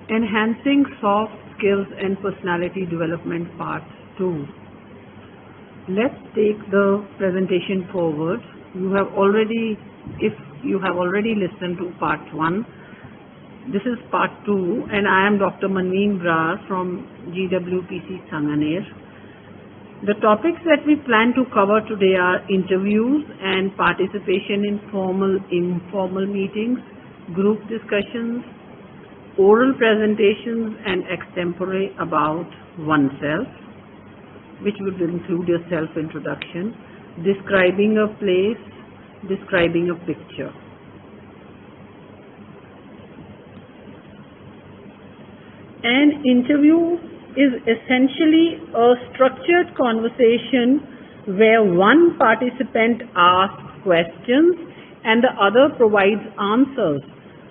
Enhancing Soft Skills and Personality Development Part 2. Let's take the presentation forward. If you have already listened to Part 1, this is Part 2, and I am Dr. Manveen Brar from Gwpc Sanganer. The topics that we plan to cover today are interviews and participation in formal, informal meetings, group discussions, oral presentations and extempore about oneself, which would include your self-introduction, describing a place, describing a picture. An interview is essentially a structured conversation where one participant asks questions and the other provides answers.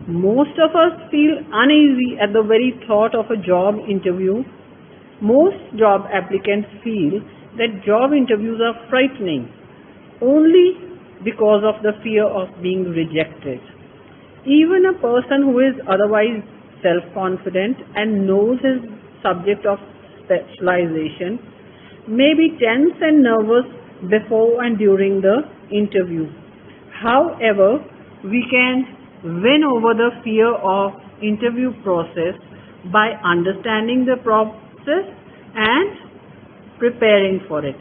Most of us feel uneasy at the very thought of a job interview. Most job applicants feel that job interviews are frightening only because of the fear of being rejected. Even a person who is otherwise self-confident and knows his subject of specialization may be tense and nervous before and during the interview. However, we can win over the fear of interview process by understanding the process and preparing for it.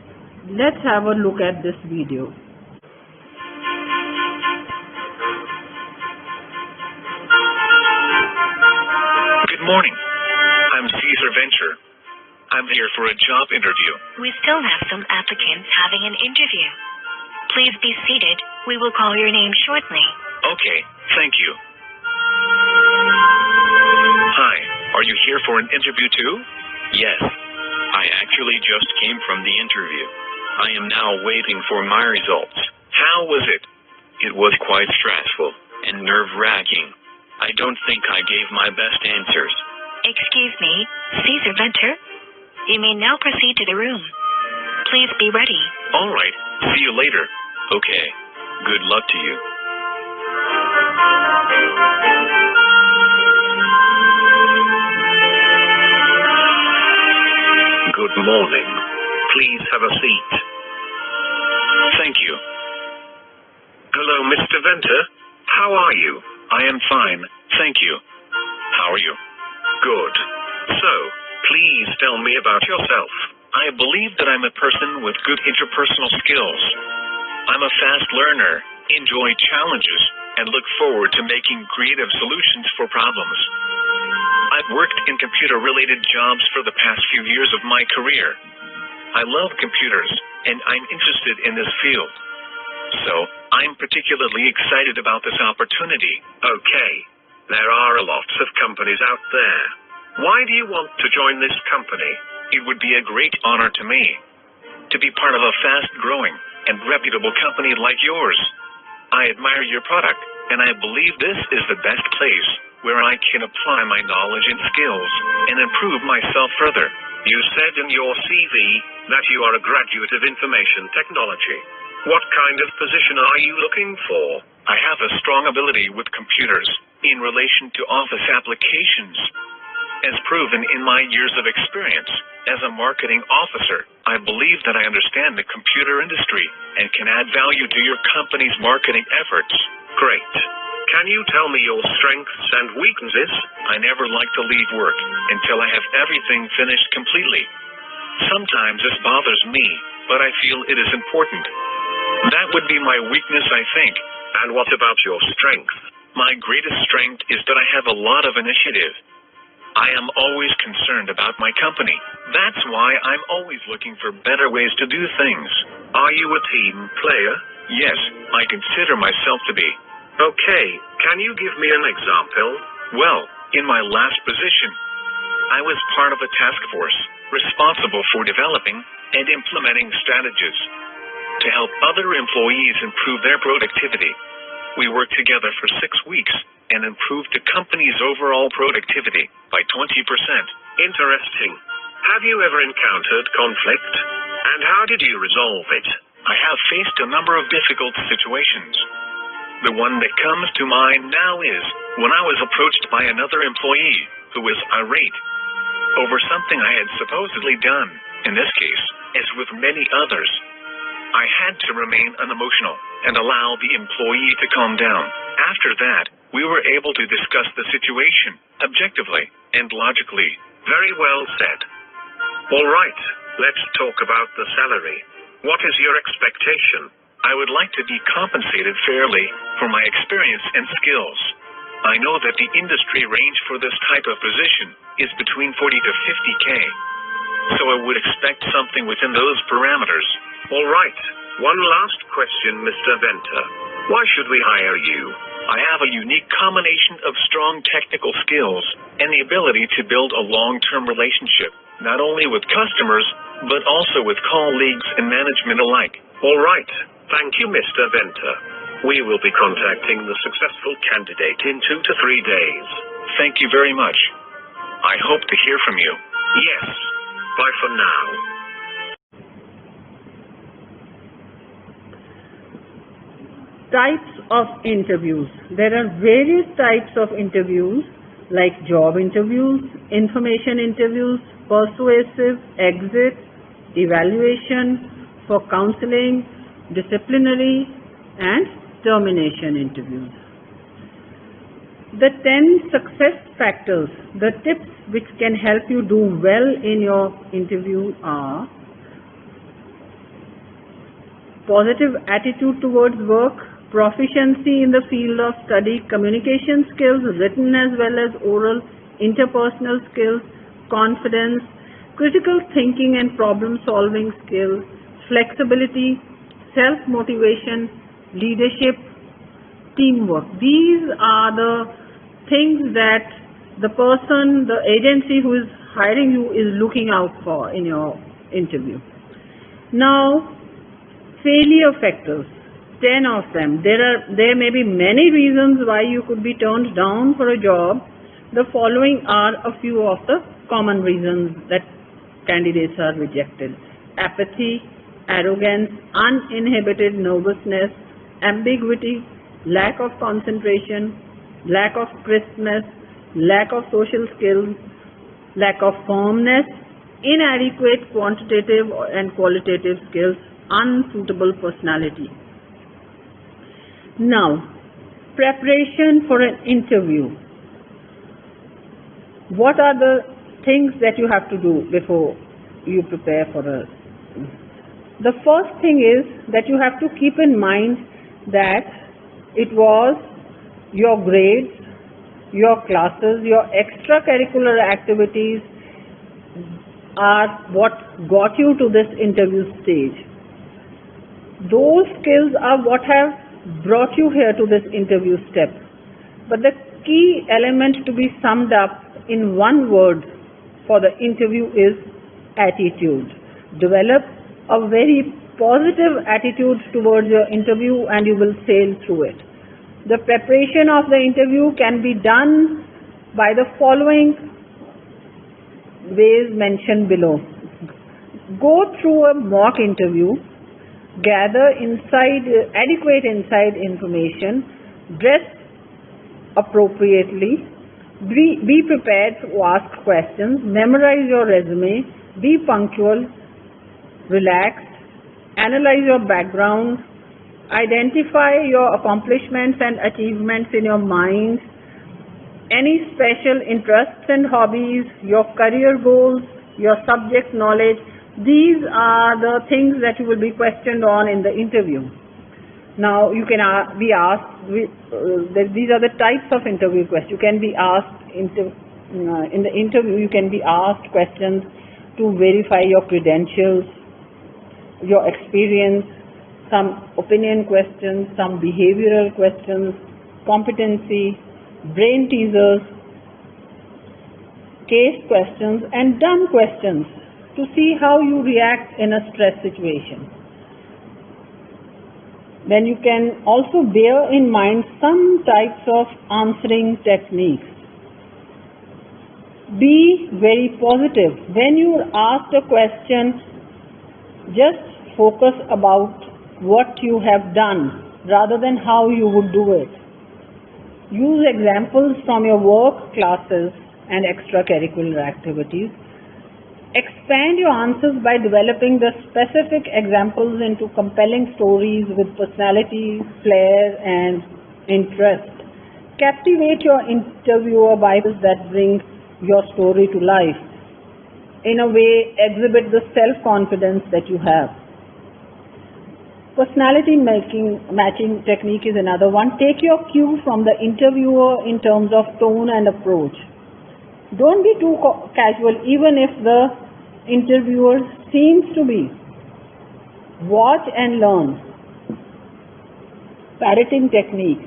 Let's have a look at this video. Good morning. I'm Caesar Venture. I'm here for a job interview. We still have some applicants having an interview. Please be seated. We will call your name shortly. Okay, thank you. Hi, are you here for an interview too? Yes, I actually just came from the interview. I am now waiting for my results. How was it? It was quite stressful and nerve-wracking. I don't think I gave my best answers. Excuse me, Caesar Venture. You may now proceed to the room. Please be ready. All right, see you later. Okay, good luck to you. Good morning. Please have a seat. Thank you. Hello, Mr. Venter. How are you? I am fine, thank you. How are you? Good. So, please tell me about yourself. I believe that I'm a person with good interpersonal skills. I'm a fast learner, enjoy challenges, and look forward to making creative solutions for problems. I've worked in computer-related jobs for the past few years of my career. I love computers, and I'm interested in this field. So, I'm particularly excited about this opportunity. Okay. There are lots of companies out there. Why do you want to join this company? It would be a great honor to me to be part of a fast-growing and reputable company like yours. I admire your product, and I believe this is the best place where I can apply my knowledge and skills and improve myself further. You said in your CV that you are a graduate of information technology. What kind of position are you looking for? I have a strong ability with computers in relation to office applications. As proven in my years of experience as a marketing officer, I believe that I understand the computer industry and can add value to your company's marketing efforts. Great. Can you tell me your strengths and weaknesses? I never like to leave work until I have everything finished completely. Sometimes this bothers me, but I feel it is important. That would be my weakness, I think. And what about your strength? My greatest strength is that I have a lot of initiative. I am always concerned about my company. That's why I'm always looking for better ways to do things. Are you a team player? Yes, I consider myself to be. Okay, can you give me an example? Well, in my last position, I was part of a task force responsible for developing and implementing strategies to help other employees improve their productivity. We worked together for 6 weeks and improved the company's overall productivity by 20%. Interesting. Have you ever encountered conflict? And how did you resolve it? I have faced a number of difficult situations. The one that comes to mind now is when I was approached by another employee who was irate over something I had supposedly done. In this case, as with many others, I had to remain unemotional and allow the employee to calm down. After that, we were able to discuss the situation objectively and logically. Very well said. All right, let's talk about the salary. What is your expectation? I would like to be compensated fairly for my experience and skills. I know that the industry range for this type of position is between 40 to 50K, so I would expect something within those parameters. All right. One last question, Mr. Venter. Why should we hire you? I have a unique combination of strong technical skills and the ability to build a long-term relationship, not only with customers, but also with colleagues and management alike. All right. Thank you, Mr. Venter. We will be contacting the successful candidate in 2 to 3 days. Thank you very much. I hope to hear from you. Yes. Bye for now. Types of interviews. There are various types of interviews like job interviews, information interviews, persuasive, exit, evaluation, for counseling, disciplinary, and termination interviews. The 10 success factors, the tips which can help you do well in your interview are: positive attitude towards work, proficiency in the field of study, communication skills, written as well as oral, interpersonal skills, confidence, critical thinking and problem-solving skills, flexibility, self-motivation, leadership, teamwork. These are the things that the person, the agency who is hiring you is looking out for in your interview. Now, failure factors, 10 of them. There may be many reasons why you could be turned down for a job. The following are a few of the common reasons that candidates are rejected: apathy, arrogance, uninhibited nervousness, ambiguity, lack of concentration, lack of crispness, lack of social skills, lack of firmness, inadequate quantitative and qualitative skills, unsuitable personality. Now, preparation for an interview. What are the things that you have to do before you prepare for a... The first thing is that you have to keep in mind that it was your grades, your classes, your extracurricular activities are what got you to this interview stage. Those skills are what have brought you here to this interview step. But the key element to be summed up in one word for the interview is attitude. Develop a very positive attitude towards your interview and you will sail through it. The preparation of the interview can be done by the following ways mentioned below. Go through a mock interview, gather adequate inside information, dress appropriately, be prepared to ask questions, memorize your resume, be punctual, relaxed, analyze your background, identify your accomplishments and achievements in your mind, any special interests and hobbies, your career goals, your subject knowledge. These are the things that you will be questioned on in the interview. Now, you can be asked, these are the types of interview questions. You can be asked, in the interview, you can be asked questions to verify your credentials, your experience, some opinion questions, some behavioral questions, competency, brain teasers, case questions, and dumb questions to see how you react in a stress situation. Then you can also bear in mind some types of answering techniques. Be very positive. When you are asked a question, just focus about what you have done rather than how you would do it. Use examples from your work classes and extracurricular activities. Expand your answers by developing the specific examples into compelling stories with personality, flair, and interest. Captivate your interviewer by that bring your story to life. In a way, exhibit the self-confidence that you have. Personality matching technique is another one. Take your cue from the interviewer in terms of tone and approach. Don't be too casual, even if the interviewer seems to be. Watch and learn. Parroting technique,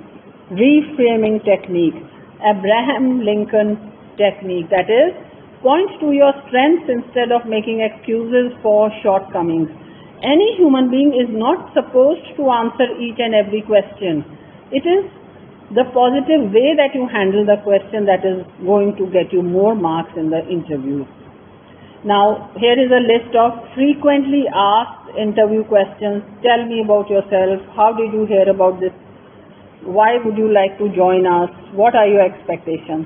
reframing technique, Abraham Lincoln technique, that is, point to your strengths instead of making excuses for shortcomings. Any human being is not supposed to answer each and every question. It is the positive way that you handle the question that is going to get you more marks in the interview. Now, here is a list of frequently asked interview questions. Tell me about yourself. How did you hear about this? Why would you like to join us? What are your expectations?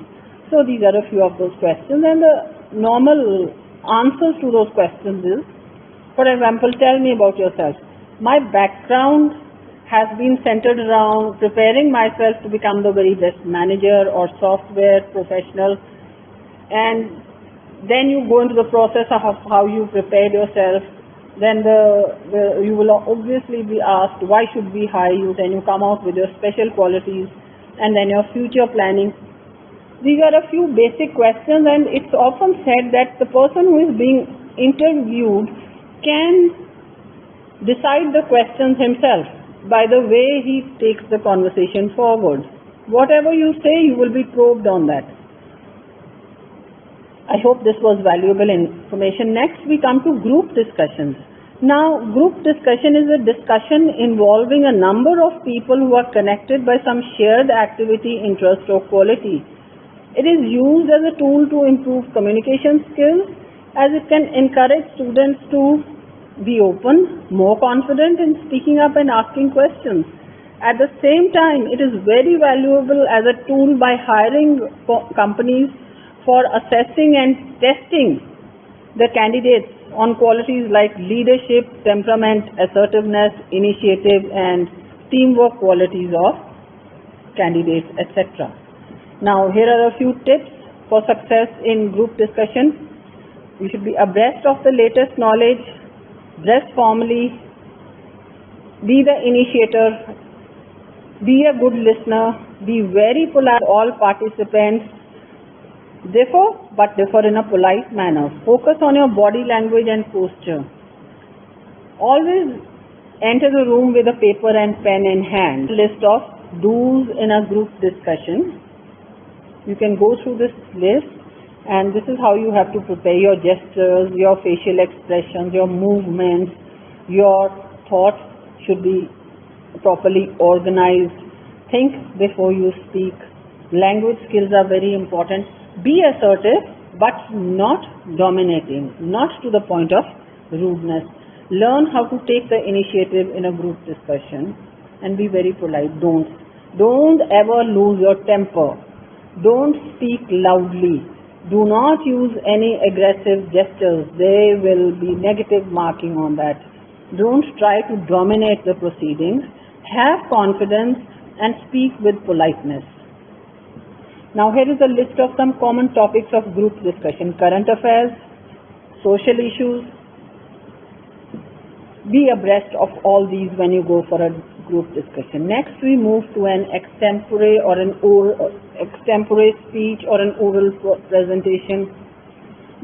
So these are a few of those questions, and the normal answers to those questions is, for example, tell me about yourself. My background has been centered around preparing myself to become the very best manager or software professional, and then you go into the process of how you prepared yourself. Then you will obviously be asked, why should we hire you? Then you come out with your special qualities and then your future planning. These are a few basic questions, and it's often said that the person who is being interviewed can decide the questions himself by the way he takes the conversation forward. Whatever you say, you will be probed on that. I hope this was valuable information. Next, we come to group discussions. Now, group discussion is a discussion involving a number of people who are connected by some shared activity, interest, or quality. It is used as a tool to improve communication skills, as it can encourage students to be open, more confident in speaking up and asking questions. At the same time, it is very valuable as a tool by hiring companies for assessing and testing the candidates on qualities like leadership, temperament, assertiveness, initiative, and teamwork qualities of candidates, etc. Now, here are a few tips for success in group discussion. You should be abreast of the latest knowledge, dress formally, be the initiator, be a good listener, be very polite to all participants, differ in a polite manner. Focus on your body language and posture. Always enter the room with a paper and pen in hand. List of do's in a group discussion. You can go through this list, and this is how you have to prepare your gestures, your facial expressions, your movements. Your thoughts should be properly organized. Think before you speak. Language skills are very important. Be assertive, but not dominating, not to the point of rudeness. Learn how to take the initiative in a group discussion and be very polite. Don't ever lose your temper. Don't speak loudly. Do not use any aggressive gestures. There will be negative marking on that. Don't try to dominate the proceedings. Have confidence and speak with politeness. Now, here is a list of some common topics of group discussion. Current affairs, social issues. Be abreast of all these when you go for a group discussion. Next, we move to an extempore or an oral extempore speech or an oral presentation.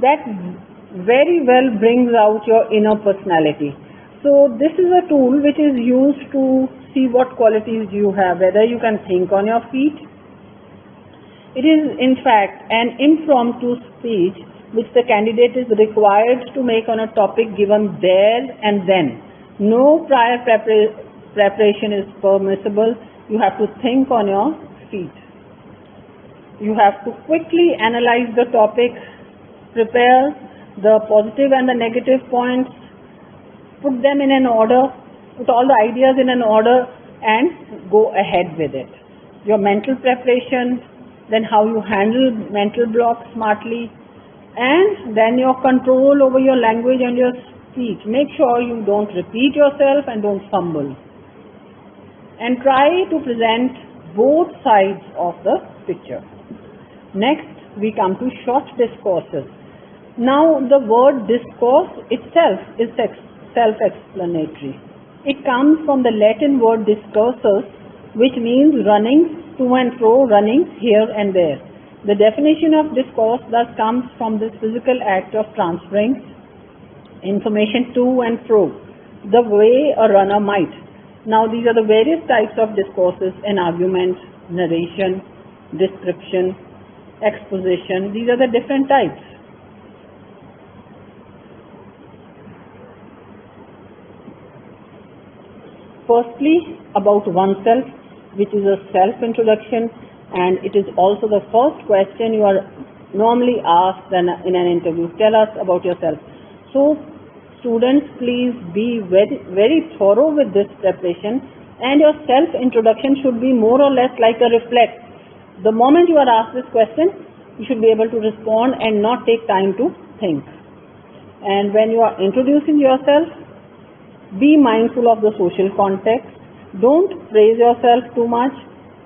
That very well brings out your inner personality. So this is a tool which is used to see what qualities you have, whether you can think on your feet. It is in fact an impromptu speech which the candidate is required to make on a topic given there and then. No prior preparation is permissible. You have to think on your feet. You have to quickly analyze the topic, prepare the positive and the negative points, put them in an order, put all the ideas in an order and go ahead with it. Your mental preparation, then how you handle mental blocks smartly, and then your control over your language and your speech. Make sure you don't repeat yourself and don't fumble. And try to present both sides of the picture. Next, we come to short discourses. Now, the word discourse itself is self-explanatory. It comes from the Latin word discursus, which means running to and fro, running here and there. The definition of discourse thus comes from this physical act of transferring information to and fro, the way a runner might. Now, these are the various types of discourses: an argument, narration, description, exposition. These are the different types. Firstly, about oneself, which is a self-introduction, and it is also the first question you are normally asked in an interview. Tell us about yourself. So, students, please be very thorough with this preparation, and your self-introduction should be more or less like a reflex. The moment you are asked this question, you should be able to respond and not take time to think. And when you are introducing yourself, be mindful of the social context. Don't praise yourself too much.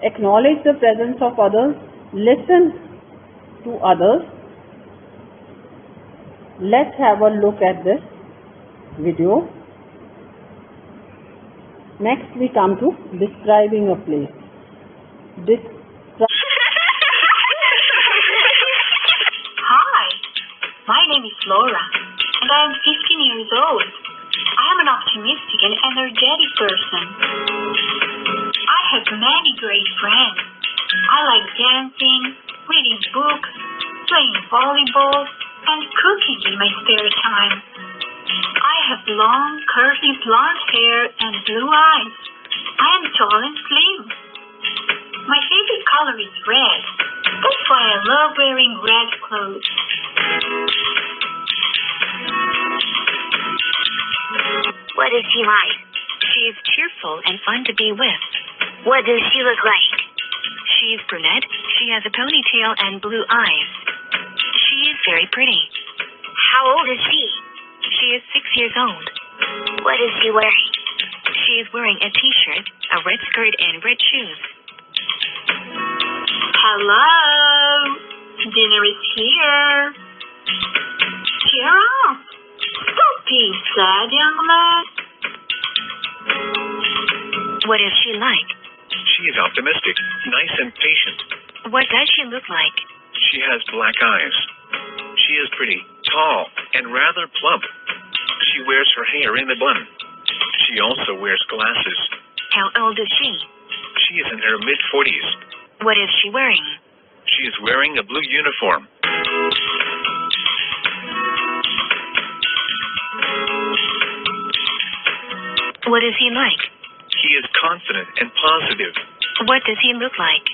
Acknowledge the presence of others. Listen to others. Let's have a look at this video. Next, we come to describing a place. Hi, my name is Laura, and I am 15 years old. I am an optimistic and energetic person. I have many great friends. I like dancing, reading books, playing volleyball, and cooking in my spare time. I have long, curly blonde hair and blue eyes. I am tall and slim. My favorite color is red. That's why I love wearing red clothes. What is she like? She is cheerful and fun to be with. What does she look like? She is brunette. She has a ponytail and blue eyes. She is very pretty. How old is she? She is 6 years old. What is she wearing? She is wearing a t-shirt, a red skirt, and red shoes. Hello? Dinner is here. Cheer up. Don't be sad, young man. What is she like? She is optimistic, nice and patient. What does she look like? She has black eyes. She is pretty, tall, and rather plump. She wears her hair in a bun. She also wears glasses. How old is she? She is in her mid-40s. What is she wearing? She is wearing a blue uniform. What is he like? He is confident and positive. What does he look like?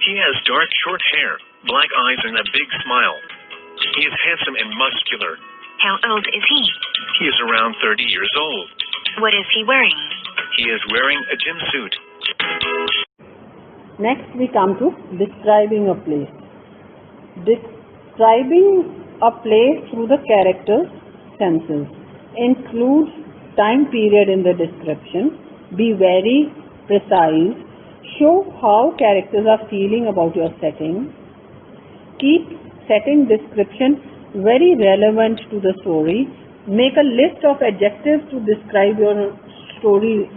He has dark, short hair, black eyes, and a big smile. He is handsome and muscular. How old is he? He is around 30 years old. What is he wearing? He is wearing a gym suit. Next, we come to describing a place. Describing a place through the character's senses includes time period in the description. Be very precise. Show how characters are feeling about your setting. Keep setting description very relevant to the story. Make a list of adjectives to describe your story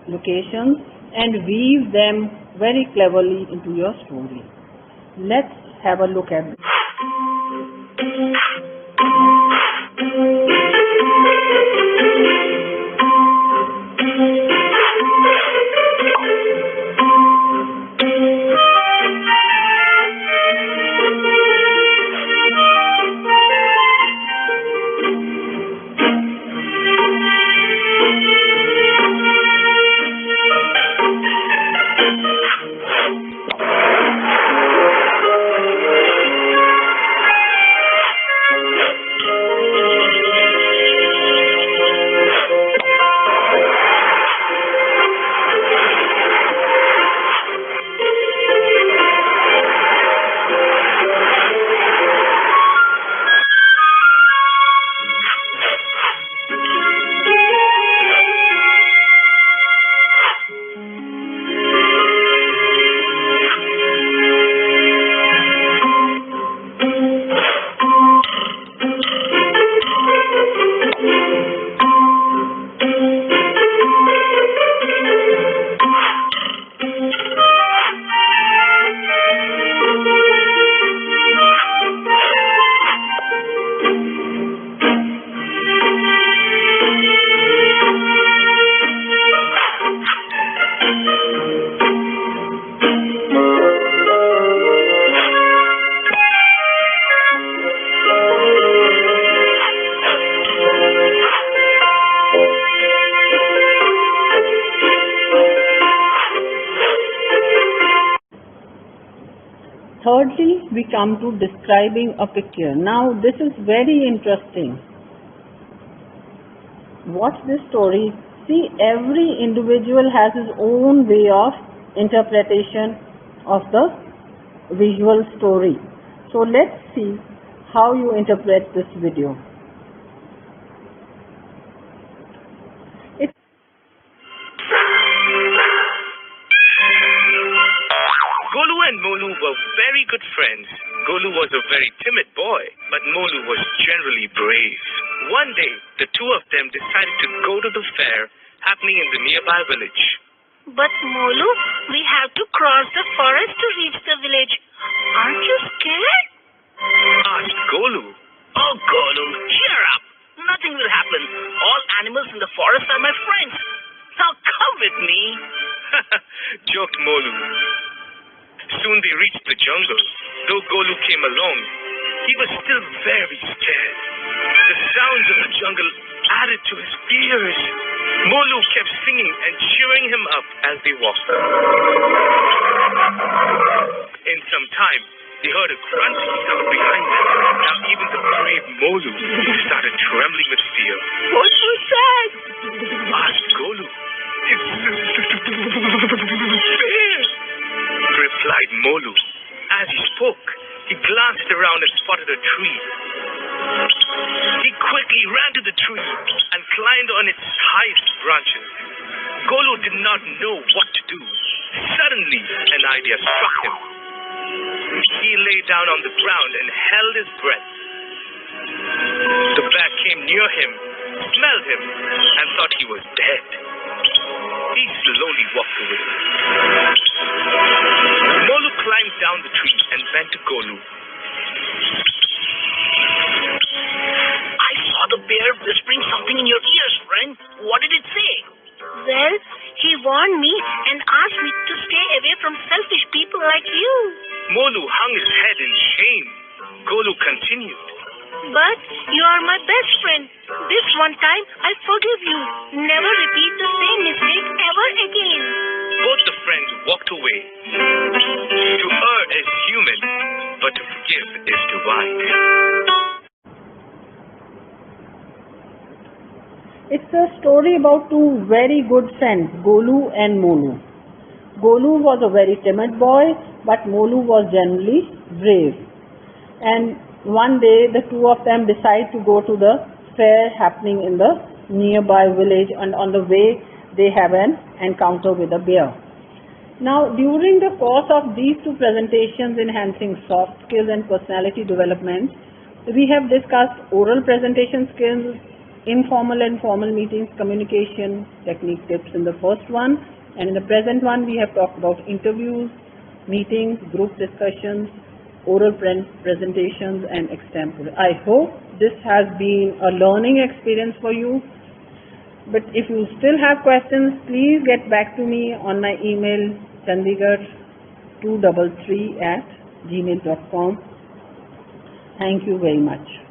locations and weave them very cleverly into your story. Let's have a look at this. thirdly, we come to describing a picture. Now, this is very interesting. Watch this story. See, every individual has his own way of interpretation of the visual story. So let's see how you interpret this video. Golu and Molu were very good friends. Golu was a very timid boy, but Molu was generally brave. One day, the two of them decided to go to the fair happening in the nearby village. But Molu, we have to cross the forest to reach the village. Aren't you scared? Asked Golu. Oh, Golu, cheer up. Nothing will happen. All animals in the forest are my friends. Now come with me. Joked Molu. Soon they reached the jungle. Though Golu came along, he was still very scared. The sounds of the jungle added to his fears. Molu kept singing and cheering him up as they walked. In some time, they heard a grunting sound behind them. Now even the brave Molu started trembling with fear. What was that? Asked Golu. Bear! Replied Molu. As he spoke, he glanced around and spotted a tree. He quickly ran to the tree and climbed on its highest branches. Golu did not know what to do. Suddenly, an idea struck him. He lay down on the ground and held his breath. The bear came near him, smelled him, and thought he was dead. He slowly walked away. Molu climbed down the tree and bent to Golu. I saw the bear whispering something in your ears, friend. What did it say? Well, he warned me and asked me to stay away from selfish people like you. Molu hung his head in shame. Golu continued. But you are my best friend. This one time, I forgive you. Never repeat the same mistake ever again. Both the friends walked away. To err is human, but to forgive is divine. It's a story about two very good friends, Golu and Molu. Golu was a very timid boy, but Molu was generally brave. And one day the two of them decide to go to the fair happening in the nearby village, and on the way they have an encounter with a bear. Now, during the course of these two presentations enhancing soft skills and personality development, we have discussed oral presentation skills, informal and formal meetings, communication, technique tips in the first one, and in the present one we have talked about interviews, meetings, group discussions, oral presentations and extempore. I hope this has been a learning experience for you. But if you still have questions, please get back to me on my email chandigarh233@gmail.com. Thank you very much.